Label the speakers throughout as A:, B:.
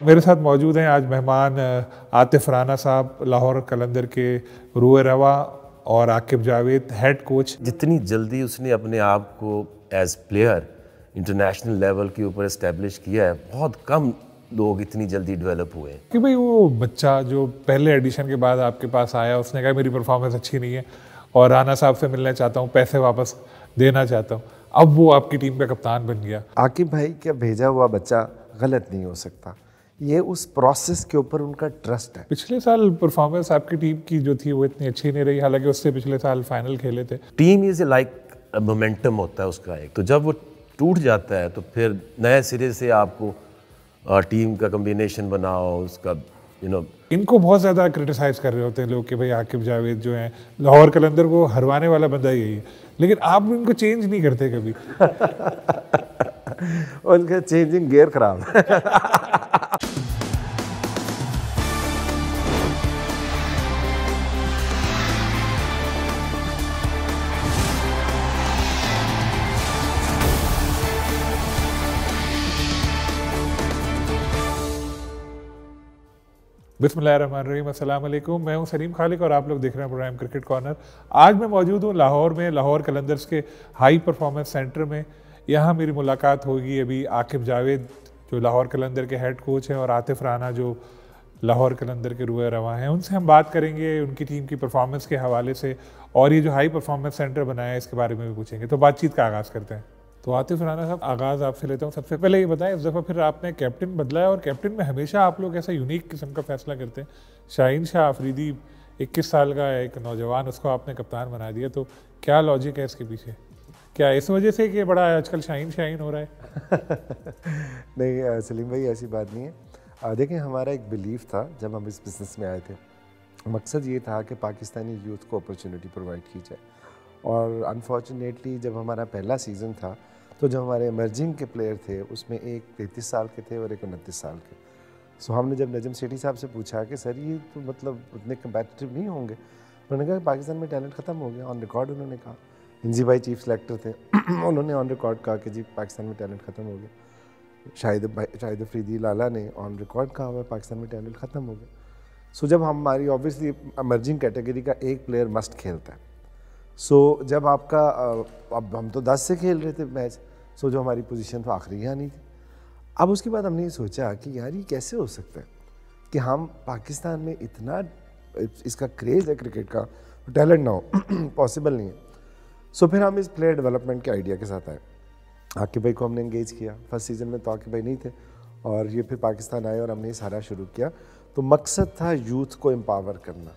A: मेरे साथ मौजूद हैं आज मेहमान आतिफ राना साहब, लाहौर कलंदर के रूए रवा, और आकिब जावेद, हेड कोच।
B: जितनी जल्दी उसने अपने आप को एज प्लेयर इंटरनेशनल लेवल के ऊपर इस्टेब्लिश किया है, बहुत कम लोग इतनी जल्दी डेवलप हुए हैं।
A: कि भाई वो बच्चा जो पहले एडिशन के बाद आपके पास आया, उसने कहा मेरी परफॉर्मेंस अच्छी नहीं है और राना साहब से मिलना चाहता हूँ, पैसे वापस देना चाहता हूँ, अब वो आपकी टीम का कप्तान बन गया।
C: आकिब भाई का भेजा हुआ बच्चा गलत नहीं हो सकता, ये उस प्रोसेस के ऊपर उनका ट्रस्ट है।
A: पिछले साल परफॉर्मेंस आपकी टीम की जो थी वो इतनी अच्छी नहीं रही, हालांकि उससे पिछले साल फाइनल खेले थे।
B: टीम इज लाइक मोमेंटम होता है उसका एक, तो जब वो टूट जाता है तो फिर नए सिरे से आपको टीम का कम्बिनेशन बनाओ, उसका
A: इनको बहुत ज़्यादा क्रिटिसाइज कर रहे होते हैं लोग कि भाई आकिब जावेद जो हैं लाहौर कलंदर को हरवाने वाला बंदा यही है, लेकिन आप इनको चेंज नहीं करते कभी।
C: उनका चेंजिंग गियर खराब है।
A: बिस्मिल्लाहिर्रहमानिर्रहीम, अस्सलाम वालेकुम। मैं हूं सलीम खालिक और आप लोग देख रहे हैं प्रोग्राम क्रिकेट कॉर्नर। आज मैं मौजूद हूं लाहौर में, लाहौर कलंदर्स के हाई परफॉर्मेंस सेंटर में। यहाँ मेरी मुलाकात होगी अभी आकिब जावेद जो लाहौर कलंदर के हेड कोच हैं और आतिफ राना जो लाहौर कलंदर के रूए रवा हैं। उनसे हम बात करेंगे उनकी टीम की परफॉर्मेंस के हवाले से, और ये जो हाई परफॉर्मेंस सेंटर बनाया है इसके बारे में भी पूछेंगे। तो बातचीत का आगाज़ करते हैं। तो आतिफ राना साहब, आगाज़ आपसे लेता हूँ। सबसे पहले ये बताएं, इस दफ़ा फिर आपने कैप्टन बदला है और कैप्टन में हमेशा आप लोग ऐसा यूनिक किस्म का फैसला करते हैं। शाहीन शाह अफरीदी 21 साल का एक नौजवान, उसको आपने कप्तान बना दिया, तो क्या लॉजिक है इसके पीछे? क्या इस वजह से कि बड़ा आजकल शाहीन हो रहा है?
C: नहीं सलीम भाई, ऐसी बात नहीं है। देखिए, हमारा एक बिलीफ था जब हम इस बिज़नेस में आए थे, मकसद ये था कि पाकिस्तानी यूथ को अपॉर्चुनिटी प्रोवाइड की जाए। और अनफॉर्चुनेटली जब हमारा पहला सीज़न था तो जो हमारे इमर्जिंग के प्लेयर थे उसमें एक 33 साल के थे और एक 29 साल के। सो हमने जब नजम सेठी साहब से पूछा कि सर ये तो मतलब उतने कम्पेटिटिव नहीं होंगे, उन्होंने कहा पाकिस्तान में टैलेंट ख़त्म हो गया। ऑन रिकॉर्ड उन्होंने कहा, इंजी भाई चीफ सेलेक्टर थे उन्होंने ऑन रिकॉर्ड कहा कि जी पाकिस्तान में टैलेंट ख़त्म हो गया। शाहिद अफरीदी लाला ने ऑन रिकॉर्ड कहा हुआ पाकिस्तान में टैलेंट ख़त्म हो गया। सो जब हमारी ऑब्वियसली इमर्जिंग कैटेगरी का एक प्लेयर मस्ट खेलता है। सो जब आपका अब हम तो 10 से खेल रहे थे मैच, सो जो हमारी पोजीशन तो आखिरी आनी थी। अब उसके बाद हमने ये सोचा कि यार ये कैसे हो सकता है कि हम पाकिस्तान में इतना इसका क्रेज़ है क्रिकेट का, टैलेंट ना हो, पॉसिबल नहीं है। सो फिर हम इस प्लेयर डेवलपमेंट के आइडिया के साथ आए। आकिब भाई को हमने इंगेज किया। फर्स्ट सीज़न में तो आकिब भाई नहीं थे और ये फिर पाकिस्तान आए और हमने ये सारा शुरू किया। तो मकसद था यूथ को एम्पावर करना।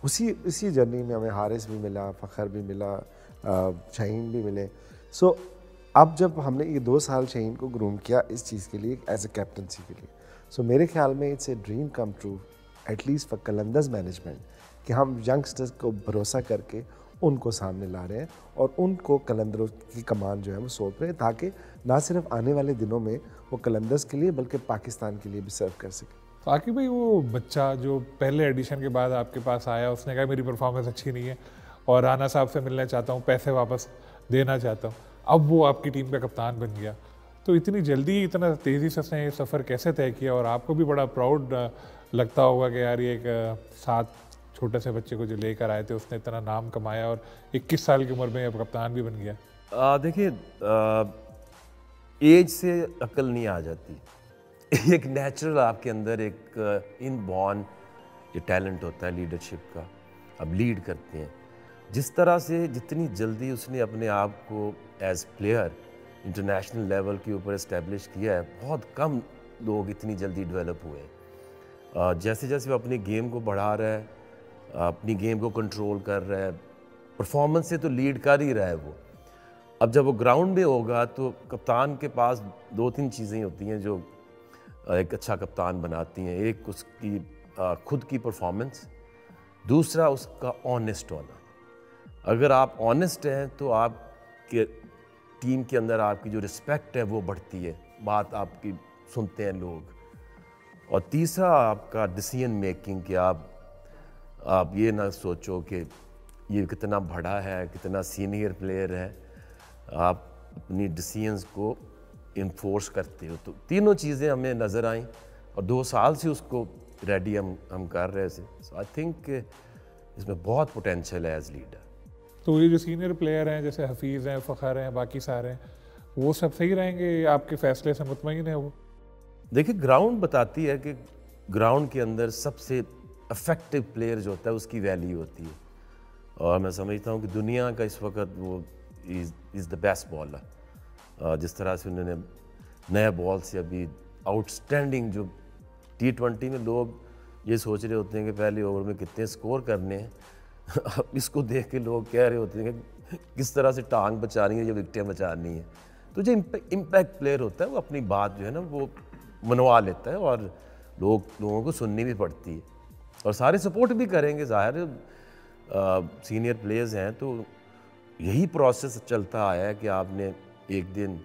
C: इसी जर्नी में हमें हारिस भी मिला, फ़खर भी मिला, शाहीन भी मिले। सो अब जब हमने ये 2 साल शाहीन को ग्रूम किया इस चीज़ के लिए, एज ए कैप्टनसी के लिए, सो मेरे ख्याल में it's a dream come true at least for Qalandars management कि हम यंगस्टर्स को भरोसा करके उनको सामने ला रहे हैं और उनको कलंदरों की कमान जो है वो सौंप रहे हैं, ताकि ना सिर्फ आने वाले दिनों में वो कलंदर्स के लिए बल्कि पाकिस्तान के लिए भी सर्व कर सके।
A: तो आकिब भाई, वो बच्चा जो पहले एडिशन के बाद आपके पास आया, उसने कहा मेरी परफॉर्मेंस अच्छी नहीं है और राना साहब से मिलना चाहता हूँ, पैसे वापस देना चाहता हूँ, अब वो आपकी टीम का कप्तान बन गया। तो इतनी जल्दी, इतना तेज़ी से उसने ये सफ़र कैसे तय किया? और आपको भी बड़ा प्राउड लगता होगा कि यार ये एक 7 छोटे से बच्चे को जो लेकर आए थे, उसने इतना नाम कमाया और 21 साल की उम्र में अब कप्तान भी बन गया।
B: देखिए, एज से अकल नहीं आ जाती। एक नेचुरल आपके अंदर एक इनबॉर्न ये टैलेंट होता है लीडरशिप का, अब लीड करते हैं। जिस तरह से जितनी जल्दी उसने अपने आप को एज प्लेयर इंटरनेशनल लेवल के ऊपर इस्टेब्लिश किया है, बहुत कम लोग इतनी जल्दी डेवलप हुए हैं। जैसे जैसे वो अपनी गेम को बढ़ा रहा है, अपनी गेम को कंट्रोल कर रहा है, परफॉर्मेंस से तो लीड कर ही रहा है वो। अब जब वो ग्राउंड में होगा तो कप्तान के पास 2-3 चीज़ें होती हैं जो एक अच्छा कप्तान बनाती हैं। एक उसकी खुद की परफॉर्मेंस, दूसरा उसका ऑनेस्ट होना। अगर आप ऑनेस्ट हैं तो आपके टीम के अंदर आपकी जो रिस्पेक्ट है वो बढ़ती है, बात आपकी सुनते हैं लोग। और तीसरा आपका डिसीजन मेकिंग, कि आप ये ना सोचो कि ये कितना बड़ा है, कितना सीनियर प्लेयर है, आप अपनी डिसीजंस को इन्फोर्स करते हो। तो तीनों चीज़ें हमें नज़र आईं और 2 साल से उसको रेडी हम कर रहे थे। सो आई थिंक इसमें बहुत पोटेंशियल है एज लीडर।
A: तो ये जो सीनियर प्लेयर हैं जैसे हफीज़ हैं, फ़खर हैं, बाकी सारे हैं, वो सब सही रहेंगे, आपके फैसले से मुतमईन है वो?
B: देखिए ग्राउंड बताती है कि ग्राउंड के अंदर सबसे इफेक्टिव प्लेयर जो होता है उसकी वैल्यू होती है, और मैं समझता हूँ कि दुनिया का इस वक्त वो इज़ द बेस्ट बॉलर। जिस तरह से उन्होंने नया बॉल से अभी आउटस्टैंडिंग जो T20 में लोग ये सोच रहे होते हैं कि पहले ओवर में कितने स्कोर करने हैं अब इसको देख के लोग कह रहे होते हैं कि किस तरह से टांग बचानी है या विकेटें बचानी है। तो जो इम्पैक्ट प्लेयर होता है वो अपनी बात जो है ना वो मनवा लेता है, और लोगों को सुननी भी पड़ती है और सारे सपोर्ट भी करेंगे। ज़ाहिर सीनियर प्लेयर्स हैं तो यही प्रोसेस चलता आया है कि आपने एक दिन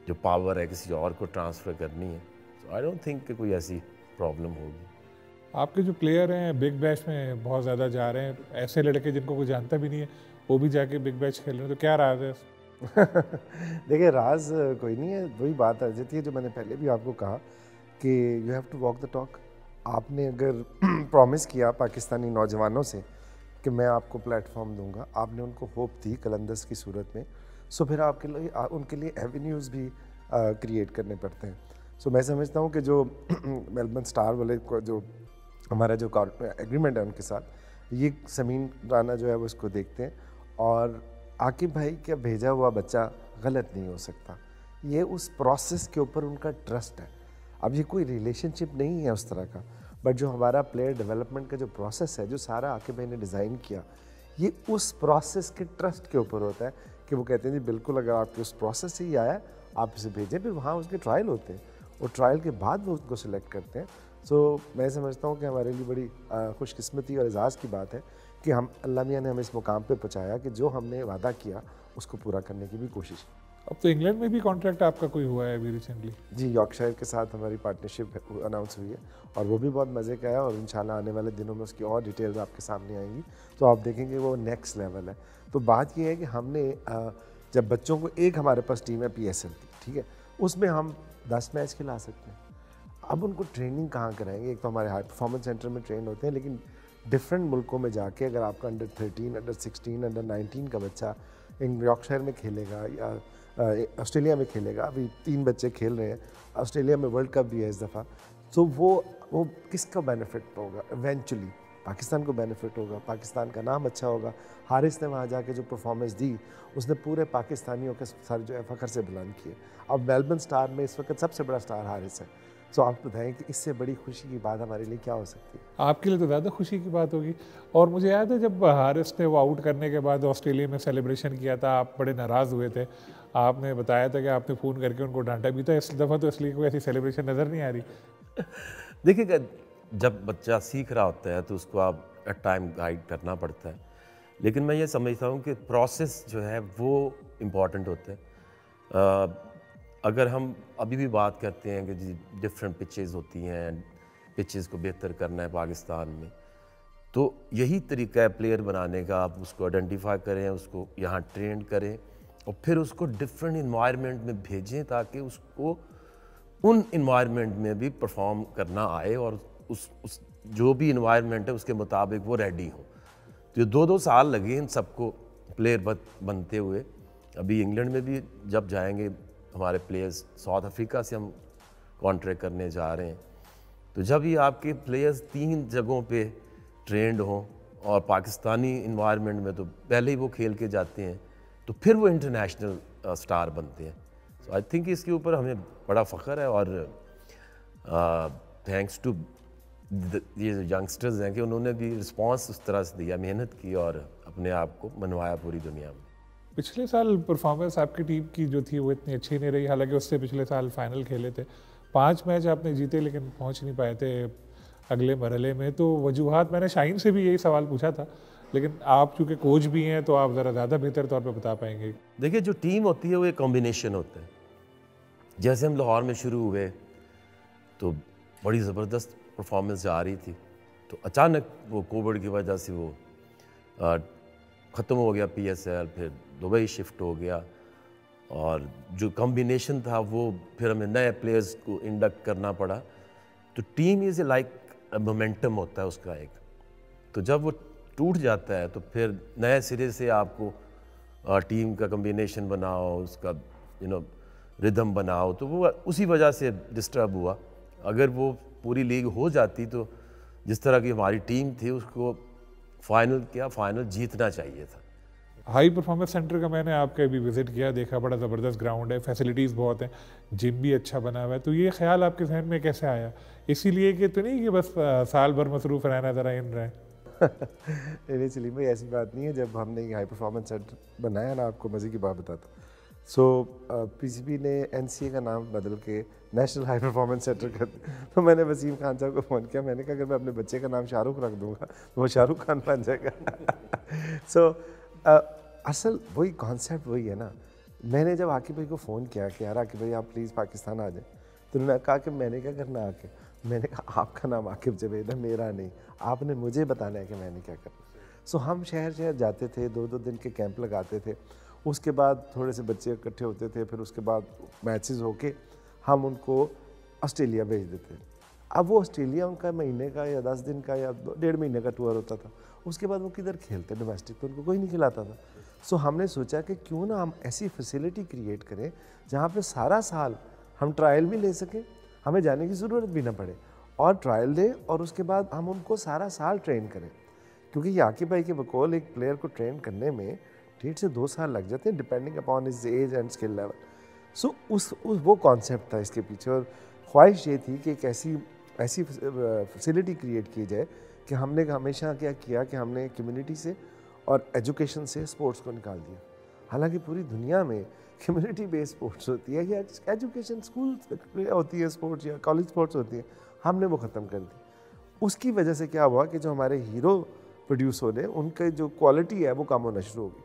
B: जो पावर है किसी और को ट्रांसफ़र करनी है। सो आई डोंट थिंक कि कोई ऐसी प्रॉब्लम होगी।
A: आपके जो प्लेयर हैं बिग बैश में बहुत ज़्यादा जा रहे हैं, ऐसे लड़के जिनको कोई जानता भी नहीं है वो भी जाके बिग बैश खेल रहे हैं, तो क्या राज है?
C: देखिए राज कोई नहीं है, वही बात आ जाती है जो मैंने पहले भी आपको कहा कि you have to walk the talk. आपने अगर प्रॉमिस किया पाकिस्तानी नौजवानों से कि मैं आपको प्लेटफॉर्म दूंगा, आपने उनको होप दी कलंदर्स की सूरत में, सो फिर आपके लिए उनके लिए एवेन्यूज़ भी क्रिएट करने पड़ते हैं। सो मैं समझता हूँ कि जो मेलबर्न स्टार वाले को जो हमारा जो एग्रीमेंट है उनके साथ, ये समीन राना जो है वो इसको देखते हैं, और आकिब भाई का भेजा हुआ बच्चा गलत नहीं हो सकता। ये उस प्रोसेस के ऊपर उनका ट्रस्ट है। अब ये कोई रिलेशनशिप नहीं है उस तरह का, बट जो हमारा प्लेयर डेवलपमेंट का जो प्रोसेस है, जो सारा आकिब भाई ने डिज़ाइन किया, ये उस प्रोसेस के ट्रस्ट के ऊपर होता है कि वो कहते हैं जी बिल्कुल अगर आपके उस प्रोसेस से ही आया आप इसे भेजें। फिर वहाँ उसके ट्रायल होते हैं और ट्रायल के बाद वो उसको सिलेक्ट करते हैं। सो मैं समझता हूँ कि हमारे लिए बड़ी खुशकिस्मती और एजाज़ की बात है कि हम अल्लाह मियाँ ने हमें इस मुकाम पे पहुँचाया कि जो हमने वादा किया उसको पूरा करने की भी कोशिश की।
A: अब तो इंग्लैंड में भी कॉन्ट्रैक्ट आपका कोई हुआ है अभी रिसेंटली?
C: जी, यॉर्कशायर के साथ हमारी पार्टनरशिप अनाउंस हुई है और वो भी बहुत मज़े का है, और इंशाल्लाह आने वाले दिनों में उसकी और डिटेल्स आपके सामने आएंगी तो आप देखेंगे वो नेक्स्ट लेवल है। तो बात ये है कि हमने जब बच्चों को, एक हमारे पास टीम है PSL की, ठीक है, उसमें हम 10 मैच खिला सकते हैं। अब उनको ट्रेनिंग कहाँ कराएंगे? एक तो हमारे हाई परफॉर्मेंस सेंटर में ट्रेन होते हैं, लेकिन डिफरेंट मुल्कों में जाके अगर आपका अंडर 13, अंडर 16, अंडर 19 का बच्चा यॉर्कशायर में खेलेगा या ऑस्ट्रेलिया में खेलेगा, अभी 3 बच्चे खेल रहे हैं, ऑस्ट्रेलिया में वर्ल्ड कप भी है इस दफ़ा, तो वो किसका बेनिफिट होगा? इवेंचुअली पाकिस्तान को बेनिफिट होगा, पाकिस्तान का नाम अच्छा होगा। हारिस ने वहाँ जाके जो परफॉर्मेंस दी, उसने पूरे पाकिस्तानियों के सर जो है फ़ख्र से बुलंद किए। अब मेलबर्न स्टार में इस वक्त सबसे बड़ा स्टार हारिस है। सो आप बताएं कि इससे बड़ी खुशी की बात हमारे लिए क्या हो सकती है?
A: आपके लिए तो ज़्यादा खुशी की बात होगी। और मुझे याद है जब हारिस ने वो आउट करने के बाद ऑस्ट्रेलिया में सेलिब्रेशन किया था, आप बड़े नाराज़ हुए थे। आपने बताया था कि आपने फ़ोन करके उनको डांटा भी था। इस दफ़ा तो इसलिए कोई ऐसी सेलिब्रेशन नज़र नहीं आ रही।
B: देखिए जब बच्चा सीख रहा होता है तो उसको आप एट टाइम गाइड करना पड़ता है, लेकिन मैं ये समझता हूँ कि प्रोसेस जो है वो इम्पॉर्टेंट होता है। अगर हम अभी भी बात करते हैं कि जी डिफरेंट पिचेस होती हैं, पिचेस को बेहतर करना है पाकिस्तान में, तो यही तरीका है प्लेयर बनाने का। आप उसको आइडेंटिफाई करें, उसको यहाँ ट्रेन करें और फिर उसको डिफरेंट इन्वायरमेंट में भेजें ताकि उसको उन इन्वायरमेंट में भी परफॉर्म करना आए और उस जो भी इन्वायरमेंट है उसके मुताबिक वो रेडी हो। तो ये 2-2 साल लगे इन सबको प्लेयर बनते हुए। अभी इंग्लैंड में भी जब जाएंगे हमारे प्लेयर्स, साउथ अफ्रीका से हम कॉन्ट्रैक्ट करने जा रहे हैं, तो जब ये आपके प्लेयर्स 3 जगहों पे ट्रेंड हों और पाकिस्तानी इन्वायरमेंट में तो पहले ही वो खेल के जाते हैं, तो फिर वो इंटरनेशनल स्टार बनते हैं। सो आई थिंक इसके ऊपर हमें बड़ा फ़ख्र है और थैंक्स टू ये जो यंगस्टर्स हैं कि उन्होंने भी रिस्पांस उस तरह से दिया, मेहनत की और अपने आप को मनवाया पूरी दुनिया में।
A: पिछले साल परफॉर्मेंस आपकी टीम की जो थी वो इतनी अच्छी नहीं रही, हालांकि उससे पिछले साल फाइनल खेले थे, 5 मैच आपने जीते लेकिन पहुंच नहीं पाए थे अगले मरहले में। तो वजूहात, मैंने शाहीन से भी यही सवाल पूछा था, लेकिन आप चूँकि कोच भी हैं तो आप ज़रा ज़्यादा बेहतर तौर पर बता पाएंगे।
B: देखिए जो टीम होती है वो एक कॉम्बिनेशन होता है। जैसे हम लाहौर में शुरू हुए तो बड़ी ज़बरदस्त परफॉर्मेंस जा रही थी, तो अचानक वो कोविड की वजह से वो ख़त्म हो गया PSL, फिर दुबई शिफ्ट हो गया और जो कॉम्बिनेशन था वो फिर हमें नए प्लेयर्स को इंडक्ट करना पड़ा। तो टीम इज़ लाइक मोमेंटम होता है उसका एक, तो जब वो टूट जाता है तो फिर नए सिरे से आपको टीम का कॉम्बिनेशन बनाओ, उसका रिदम बनाओ, तो वो उसी वजह से डिस्टर्ब हुआ। अगर वो पूरी लीग हो जाती तो जिस तरह की हमारी टीम थी उसको फाइनल जीतना चाहिए था।
A: हाई परफॉर्मेंस सेंटर का मैंने आपके अभी विजिट किया, देखा, बड़ा ज़बरदस्त ग्राउंड है, फैसिलिटीज़ बहुत हैं, जिम भी अच्छा बना हुआ है। तो ये ख्याल आपके जहन में कैसे आया? इसीलिए कि तो नहीं कि बस साल भर मसरूफ़ रहना, ज़रा इन रहे?
C: नहीं सलीम भाई, ऐसी बात नहीं है। जब हमने ये हाई परफॉर्मेंस सेंटर बनाया ना, आपको मज़े की बात बताता हूँ। सो पीसीबी ने एनसीए का नाम बदल के नेशनल हाई परफॉर्मेंस सेंटर कर दिया। तो मैंने वसीम खान साहब को फ़ोन किया, मैंने कहा अगर मैं अपने बच्चे का नाम शाहरुख रख दूंगा तो वो शाहरुख खान बन जाएगा। सो असल वही कॉन्सेप्ट वही है ना। मैंने जब आकिब भाई को फ़ोन किया कि यार आकिब भाई आप प्लीज़ पाकिस्तान आ जाए, तो उन्होंने कहा कि मैंने क्या करना आके। मैंने कहा आपका नाम आकिब जवेद है, मेरा नहीं, आपने मुझे बताना है कि मैंने क्या करना। सो हम शहर शहर जाते थे, 2-2 दिन के कैंप लगाते थे। उसके बाद थोड़े से बच्चे इकट्ठे होते थे, फिर उसके बाद मैचेस होके हम उनको ऑस्ट्रेलिया भेज देते। अब वो ऑस्ट्रेलिया उनका महीने का या 10 दिन का या 1.5 महीने का टूर होता था। उसके बाद वो किधर खेलते डोमेस्टिक, तो उनको कोई नहीं खिलाता था। सो हमने सोचा कि क्यों ना हम ऐसी फैसिलिटी क्रिएट करें जहाँ पे सारा साल हम ट्रायल भी ले सकें, हमें जाने की ज़रूरत भी ना पड़े, और ट्रायल दें और उसके बाद हम उनको सारा साल ट्रेन करें। क्योंकि ये आकिब भाई के बकौल एक प्लेयर को ट्रेन करने में 1.5 से 2 साल लग जाते हैं, depending upon his age and skill level. So वो कॉन्सेप्ट था इसके पीछे, और ख्वाहिश ये थी कि एक ऐसी फैसिलिटी क्रिएट की जाए कि हमने हमेशा क्या किया कि हमने कम्युनिटी से और एजुकेशन से स्पोर्ट्स को निकाल दिया। हालांकि पूरी दुनिया में कम्युनिटी बेस्ड स्पोर्ट्स होती है या एजुकेशन स्कूल होती है स्पोर्ट्स या कॉलेज स्पोर्ट्स होती है, हमने वो ख़त्म कर दी। उसकी वजह से क्या हुआ कि जो हमारे हीरो प्रोड्यूस हो रहे उनकी जो क्वालिटी है वो कम होना शुरू हो गई।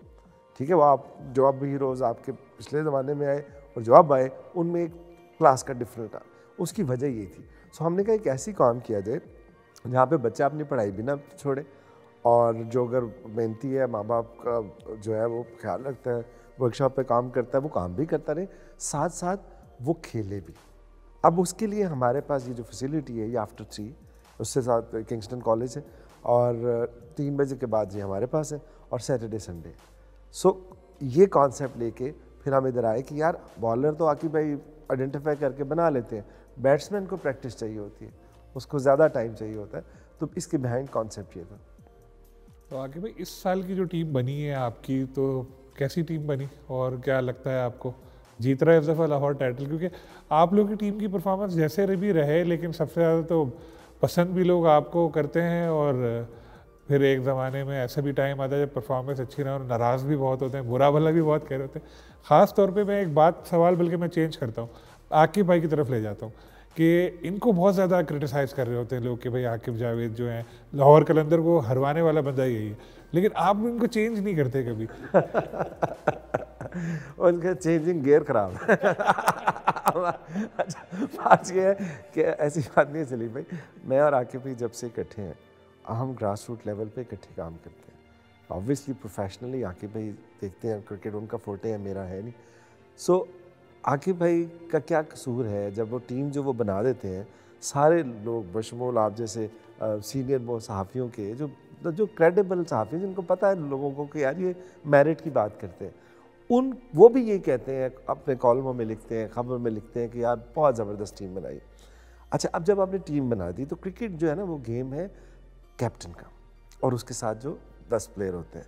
C: ठीक है, वो आप जो अब हीरोज़ आपके पिछले ज़माने में आए और जो अब आए उनमें एक क्लास का डिफरेंट था। उसकी वजह ये थी। सो हमने कहा एक ऐसी काम किया जाए जहाँ पे बच्चा अपनी पढ़ाई भी ना छोड़े, और जो अगर मेहनती है, माँ बाप का जो है वो ख्याल रखता है, वर्कशॉप पे काम करता है, वो काम भी करता रहे, साथ साथ वो खेले भी। अब उसके लिए हमारे पास ये जो फैसिलिटी है ये आफ्टर 3, उससे साथ किंगस्टन कॉलेज है, और 3 बजे के बाद ये हमारे पास है, और सैटरडे संडे। सो ये कॉन्सेप्ट लेके फिर हम इधर आए कि यार बॉलर तो आकिब भाई आइडेंटिफाई करके बना लेते हैं, बैट्समैन को प्रैक्टिस चाहिए होती है, उसको ज़्यादा टाइम चाहिए होता है। तो इसके बिहाइंड कॉन्सेप्ट ये था।
A: तो आगे भाई इस साल की जो टीम बनी है आपकी, तो कैसी टीम बनी और क्या लगता है आपको जीत रहा है इस दफ़ा लाहौर टाइटल? क्योंकि आप लोग की टीम की परफॉर्मेंस जैसे भी रहे, लेकिन सबसे ज़्यादा तो पसंद भी लोग आपको करते हैं, और फिर एक ज़माने में ऐसा भी टाइम आता है जब परफॉर्मेंस अच्छी ना हो, नाराज़ भी बहुत होते हैं, बुरा भला भी बहुत कह रहे होते हैं। ख़ास तौर पे मैं एक सवाल बल्कि मैं चेंज करता हूँ, आकिब भाई की तरफ ले जाता हूँ कि इनको बहुत ज़्यादा क्रिटिसाइज़ कर रहे होते हैं लोग कि भाई आकिब जावेद जो हैं लाहौर कलंदर को हरवाने वाला बंदा ही यही है, लेकिन आप इनको चेंज नहीं करते कभी।
C: उनका चेंजिंग गियर खराब है। अच्छा, बात ये है कि ऐसी बात नहीं है सलीम भाई, मैं और आकिब भाई जब से इकट्ठे हैं, हम ग्रास रूट लेवल पे इकट्ठे काम करते हैं। ऑब्वियसली प्रोफेशनली आकिब भाई देखते हैं क्रिकेट, उनका फोटे है, मेरा है नहीं। सो आकिब भाई का क्या कसूर है जब वो टीम जो वो बना देते हैं, सारे लोग बशमूल आप जैसे सीनियर वो सहाफ़ियों के जो क्रेडिबल सहाफ़ी हैं जिनको पता है लोगों को कि यार ये मेरिट की बात करते हैं, वो भी ये कहते हैं, अपने कॉलमों में लिखते हैं, खबर में लिखते हैं कि यार बहुत ज़बरदस्त टीम बनाई। अच्छा, अब जब आपने टीम बना दी तो क्रिकेट जो है ना वो गेम है कैप्टन का, और उसके साथ जो 10 प्लेयर होते हैं।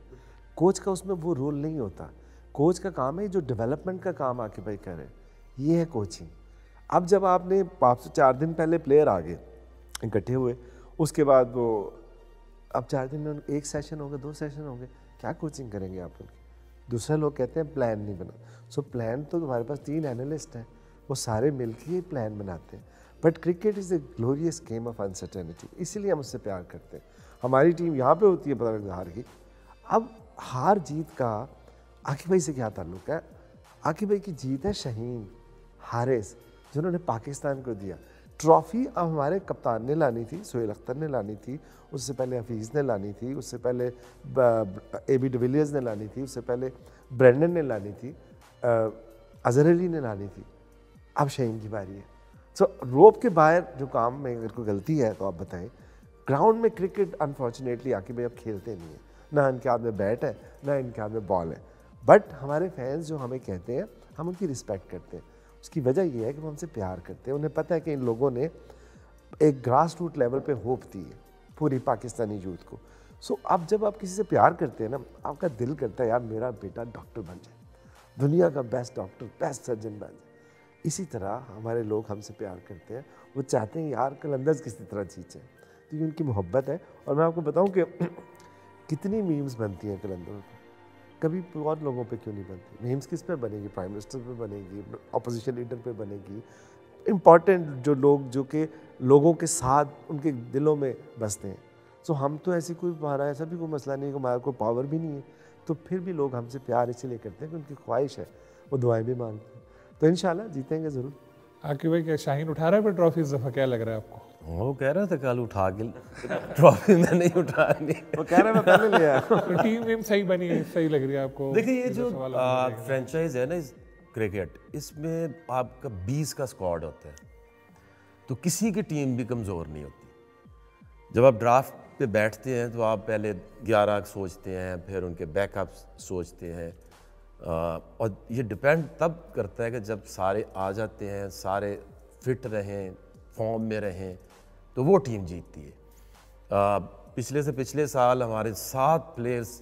C: कोच का उसमें वो रोल नहीं होता। कोच का काम है जो डेवलपमेंट का काम आके भाई करे, ये है कोचिंग। अब जब आपने 5 से 4 दिन पहले प्लेयर आ गए इकट्ठे हुए, उसके बाद वो अब 4 दिन में एक सेशन हो गया, 2 सेशन हो गए, क्या कोचिंग करेंगे आप उनकी? दूसरे लोग कहते हैं प्लान नहीं बना। सो प्लान तो तुम्हारे पास 3 एनालिस्ट हैं, वो सारे मिलकर ही प्लान बनाते हैं। But cricket is a glorious game of uncertainty, इसीलिए हम उससे प्यार करते हैं। हमारी टीम यहाँ पे होती है पता लगता हार की। अब हार जीत का आकिब भाई से क्या ताल्लुक है? आकिब भाई की जीत है शाहीन हारिस, जिन्होंने पाकिस्तान को दिया ट्रॉफ़ी। अब हमारे कप्तान ने लानी थी, सोहेल अख्तर ने लानी थी, उससे पहले हफीज़ ने लानी थी, उससे पहले AB डिविलियर्स ने लानी थी, उससे पहले ब्रेंडन ने लानी थी, अजहर अली ने लानी थी, अब शाहीन की बारी है। सो रोप के बाहर जो काम में अगर कोई गलती है तो आप बताएं। ग्राउंड में क्रिकेट अनफॉर्चुनेटली आके भाई अब खेलते नहीं है, ना इनके हाथ में बैट है ना इनके हाथ में बॉल है, बट हमारे फैंस जो हमें कहते हैं हम उनकी रिस्पेक्ट करते हैं। उसकी वजह यह है कि वो हमसे प्यार करते हैं, उन्हें पता है कि इन लोगों ने एक ग्रास रूट लेवल पे होप दी है पूरी पाकिस्तानी यूथ को। सो अब जब आप किसी से प्यार करते हैं ना, आपका दिल करता है यार मेरा बेटा डॉक्टर बन जाए, दुनिया का बेस्ट डॉक्टर, बेस्ट सर्जन बन जाए। इसी तरह हमारे लोग हमसे प्यार करते हैं, वो चाहते हैं यार कलंदर्स किसी तरह जीते, तो ये उनकी मोहब्बत है। और मैं आपको बताऊं कि कितनी मीम्स बनती हैं कलंदरों पर, कभी और लोगों पे क्यों नहीं बनती? मीम्स किस पे बनेगी? प्राइम मिनिस्टर पे बनेगी, अपोजिशन लीडर पे बनेगी, इम्पॉर्टेंट जो लोग जो कि लोगों के साथ उनके दिलों में बसते हैं। सो हम तो ऐसी कोई, हमारा ऐसा भी कोई मसला नहीं है, हमारा कोई पावर भी नहीं है, तो फिर भी लोग हमसे प्यार इसलिए करते हैं कि उनकी ख्वाहिश है, वो दुआएं भी मांगते हैं। तो इंशाल्लाह जीतेंगे ज़रूर।
A: आकिब भाई, क्या शाहीन उठा रहा है फिर ट्रॉफी इस दफ़ा, क्या लग रहा है आपको?
B: वो कह रहा था कल उठा के ट्रॉफी में नहीं उठानी,
C: वो कह रहा है मैं पहले ले आया।
A: तो टीम वीम सही बनी है, सही लग रही है आपको?
B: देखिए ये जो फ्रेंचाइज है ना इस क्रिकेट, इसमें आपका 20 का स्क्वाड होता है, तो किसी की टीम भी कमज़ोर नहीं होती। जब आप ड्राफ्ट पे बैठते हैं तो आप पहले 11 सोचते हैं, फिर उनके बैकअप सोचते हैं, और ये डिपेंड तब करता है कि जब सारे आ जाते हैं, सारे फिट रहें, फॉर्म में रहें, तो वो टीम जीतती है। पिछले से पिछले साल हमारे 7 प्लेयर्स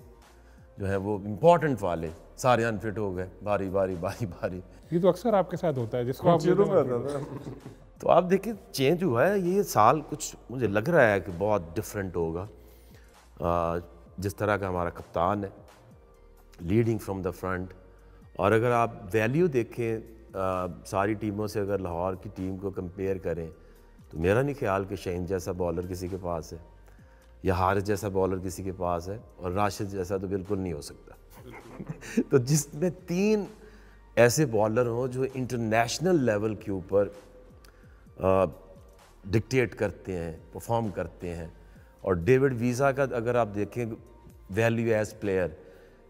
B: जो है वो इम्पोर्टेंट वाले सारे अनफिट हो गए, बारी बारी बारी बारी।
A: ये तो अक्सर आपके साथ होता है, जिसको आप
C: शुरू में होता था।
B: तो आप देखिए चेंज हुआ है ये साल, कुछ मुझे लग रहा है कि बहुत डिफरेंट होगा। जिस तरह का हमारा कप्तान है, लीडिंग फ्रॉम द फ्रंट, और अगर आप वैल्यू देखें सारी टीमों से, अगर लाहौर की टीम को कंपेयर करें, तो मेरा नहीं ख्याल कि शाहीन जैसा बॉलर किसी के पास है, या हारिस जैसा बॉलर किसी के पास है, और राशिद जैसा तो बिल्कुल नहीं हो सकता। तो जिसमें 3 ऐसे बॉलर हों जो इंटरनेशनल लेवल के ऊपर डिक्टेट करते हैं, परफॉर्म करते हैं। और डेविड वीज़ा का अगर आप देखें वैल्यू एज प्लेयर,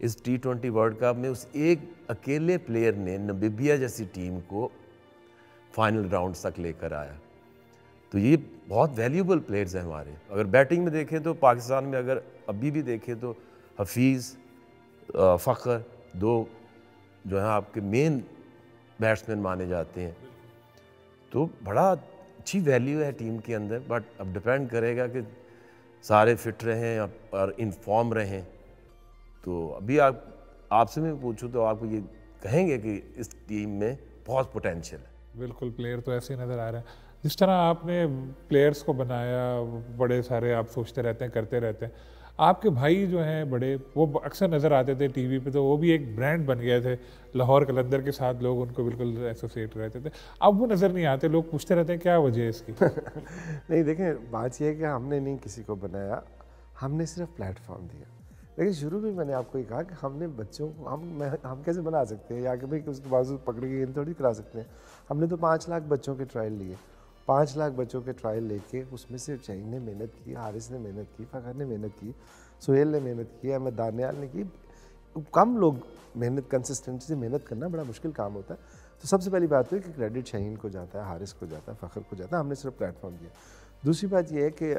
B: इस T20 वर्ल्ड कप में उस एक अकेले प्लेयर ने नामीबिया जैसी टीम को फाइनल राउंड तक लेकर आया। तो ये बहुत वैल्यूबल प्लेयर्स हैं हमारे। अगर बैटिंग में देखें तो पाकिस्तान में अगर अभी भी देखें तो हफीज़, फ़खर, 2 जो हैं आपके मेन बैट्समैन माने जाते हैं, तो बड़ा अच्छी वैल्यू है टीम के अंदर। बट अब डिपेंड करेगा कि सारे फिट रहें और इनफॉर्म रहें। तो अभी आपसे मैं पूछूं तो आपको ये कहेंगे कि इस टीम में बहुत पोटेंशियल है।
A: बिल्कुल, प्लेयर तो ऐसे ही नज़र आ रहे हैं। जिस तरह आपने प्लेयर्स को बनाया, बड़े सारे आप सोचते रहते हैं, करते रहते हैं। आपके भाई जो हैं बड़े, वो अक्सर नज़र आते थे टीवी पे, तो वो भी एक ब्रांड बन गए थे लाहौर कलंदर के साथ, लोग उनको बिल्कुल एसोसिएट रहते थे। अब वो नज़र नहीं आते, लोग पूछते रहते हैं क्या वजह है इसकी?
C: नहीं देखें, बात यह है कि हमने नहीं किसी को बनाया, हमने सिर्फ प्लेटफॉर्म दिया। लेकिन शुरू में मैंने आपको ये कहा कि हमने बच्चों को हम कैसे बना सकते हैं, या कि भाई उसके बाजू पकड़ के गेंद थोड़ी करा सकते हैं। हमने तो 5 लाख बच्चों के ट्रायल लिए, 5 लाख बच्चों के ट्रायल लेके उसमें से शाहीन ने मेहनत की, हारिस ने मेहनत की, फ़खर ने मेहनत की, सुहेल ने मेहनत की, अहमद दानियाल ने की। कम लोग मेहनत, कंसिस्टेंसी से मेहनत करना बड़ा मुश्किल काम होता है। तो सबसे पहली बात है कि क्रेडिट शाहीन को जाता है, हारिस को जाता है, फ़खर को जाता है, हमने सिर्फ प्लेटफॉर्म दिया। दूसरी बात यह है कि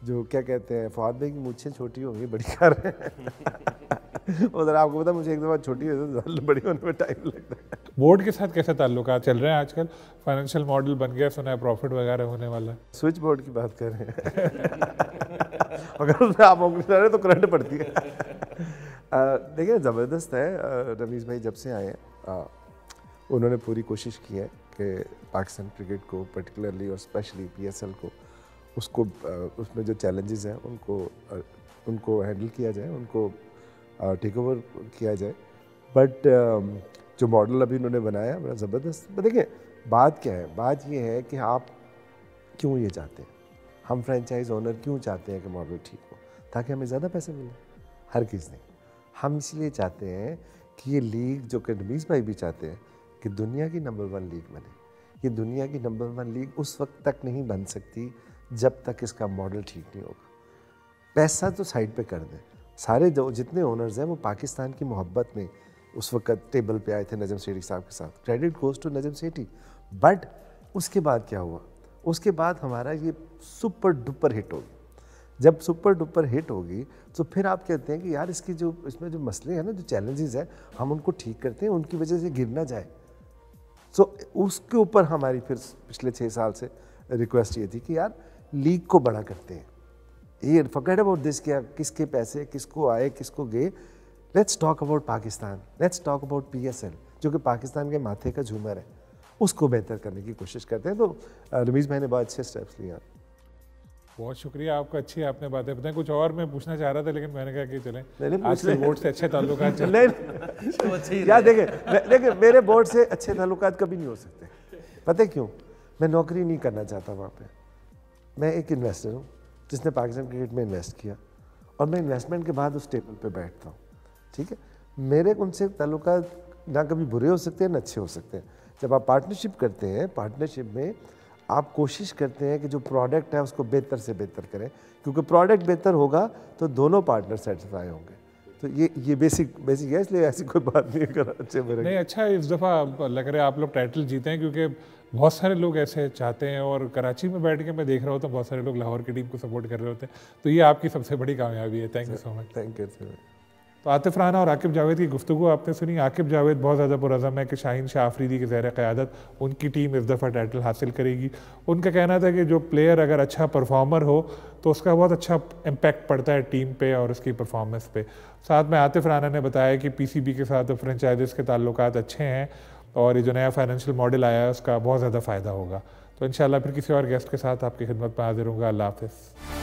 C: जो क्या कहते हैं, फवाद भाई की मूछें छोटी होंगी, बड़ी कर रहे हैं। उधर आपको पता, मुझे एक दफ़ा छोटी हो तो बड़ी होने में टाइम लगता है।
A: बोर्ड के साथ कैसे ताल्लुकात चल रहे हैं आजकल? फाइनेंशियल मॉडल बन गया, सुना है प्रॉफिट वगैरह होने वाला है।
C: स्विच बोर्ड की बात कर रहे हैं। अगर उसमें आप उंगली डालें तो करंट पड़ती है। देखिए ज़बरदस्त है, रमीज़ भाई जब से आए हैं उन्होंने पूरी कोशिश की है कि पाकिस्तान क्रिकेट को पर्टिकुलरली और स्पेशली PSL को, उसको उसमें जो चैलेंजेस हैं उनको हैंडल किया जाए, उनको टेक ओवर किया जाए। बट जो मॉडल अभी उन्होंने बनाया बड़ा ज़बरदस्त। देखिए बात क्या है, बात ये है कि आप क्यों ये चाहते हैं, हम फ्रेंचाइज ओनर क्यों चाहते हैं कि मॉडल ठीक हो, ताकि हमें ज़्यादा पैसे मिले। हर किसी ने, हम इसलिए चाहते हैं कि ये लीग, जो कि रमीज़ भाई भी चाहते हैं कि दुनिया की नंबर 1 लीग बने। ये दुनिया की नंबर 1 लीग उस वक्त तक नहीं बन सकती जब तक इसका मॉडल ठीक नहीं होगा। पैसा तो साइड पे कर दें, सारे जो जितने ओनर्स हैं वो पाकिस्तान की मोहब्बत में उस वक्त टेबल पे आए थे नजम सेठी साहब के साथ, credit goes to Najam Sethi. But उसके बाद क्या हुआ, उसके बाद हमारा ये सुपर डुपर हिट होगी। जब सुपर डुपर हिट होगी तो फिर आप कहते हैं कि यार इसकी जो इसमें जो मसले हैं ना, जो चैलेंजेस हैं, हम उनको ठीक करते हैं, उनकी वजह से गिर ना जाए। सो उसके ऊपर हमारी फिर पिछले 6 साल से रिक्वेस्ट ये थी कि यार लीग को बड़ा करते हैं, ये फॉरगेट अबाउट दिस, क्या किसके पैसे किसको आए किसको गए, let's talk about Pakistan, let's talk about PSL जो कि पाकिस्तान के माथे का झूमर है, उसको बेहतर करने की कोशिश करते हैं। तो रमीज़ भाई ने बहुत अच्छे स्टेप्स लिए।
A: बहुत शुक्रिया आपका, अच्छी आपने बातें बताएं। कुछ और मैं पूछना चाह रहा था लेकिन मैंने कहा कि चलें, आजकल बोर्ड से अच्छे ताल्लुकात चल रहे हैं।
C: यार देखिए मेरे बोर्ड से अच्छे ताल्लुकात कभी नहीं हो सकते। पता है क्यों? मैं नौकरी नहीं करना चाहता वहाँ पे। मैं एक इन्वेस्टर हूँ जिसने पाकिस्तान क्रिकेट में इन्वेस्ट किया, और मैं इन्वेस्टमेंट के बाद उस टेबल पे बैठता हूँ। ठीक है, मेरे उनसे ताल्लुकात ना कभी बुरे हो सकते हैं ना अच्छे हो सकते हैं। जब आप पार्टनरशिप करते हैं, पार्टनरशिप में आप कोशिश करते हैं कि जो प्रोडक्ट है उसको बेहतर से बेहतर करें, क्योंकि प्रोडक्ट बेहतर होगा तो दोनों पार्टनर सेटिस्फाई होंगे। तो ये बेसिक है, इसलिए ऐसी कोई बात नहीं है। अच्छे मेरे
A: नहीं, अच्छा इस दफ़ा लग रहा है आप लोग टाइटल जीते हैं, क्योंकि बहुत सारे लोग ऐसे चाहते हैं, और कराची में बैठ के मैं देख रहा होता हूँ बहुत सारे लोग लाहौर की टीम को सपोर्ट कर रहे होते हैं। तो ये आपकी सबसे बड़ी कामयाबी है। Thank you so much.
C: Thank you.
A: तो आतिफ राना और आकिब जावेद की गुफ्तगू आपने सुनी। आकिब जावेद बहुत ज़्यादा पुरज़म है कि शाहीन शाह आफरीदी के ज़ेर क़यादत उनकी टीम इस दफ़ा टाइटल हासिल करेगी। उनका कहना था कि जो प्लेयर अगर अच्छा परफॉर्मर हो तो उसका बहुत अच्छा इम्पैक्ट पड़ता है टीम पे और उसकी परफॉर्मेंस पे। साथ में आतिफ राना ने बताया कि PCB के साथ फ्रेंचाइजीज़ के ताल्लुकात अच्छे हैं, और ये जो नया फाइनेंशियल मॉडल आया है उसका बहुत ज़्यादा फ़ायदा होगा। तो इंशाल्लाह फिर किसी और गेस्ट के साथ आपकी खिदमत में हाजिर होगा। अल्लाह हाफ़िज़।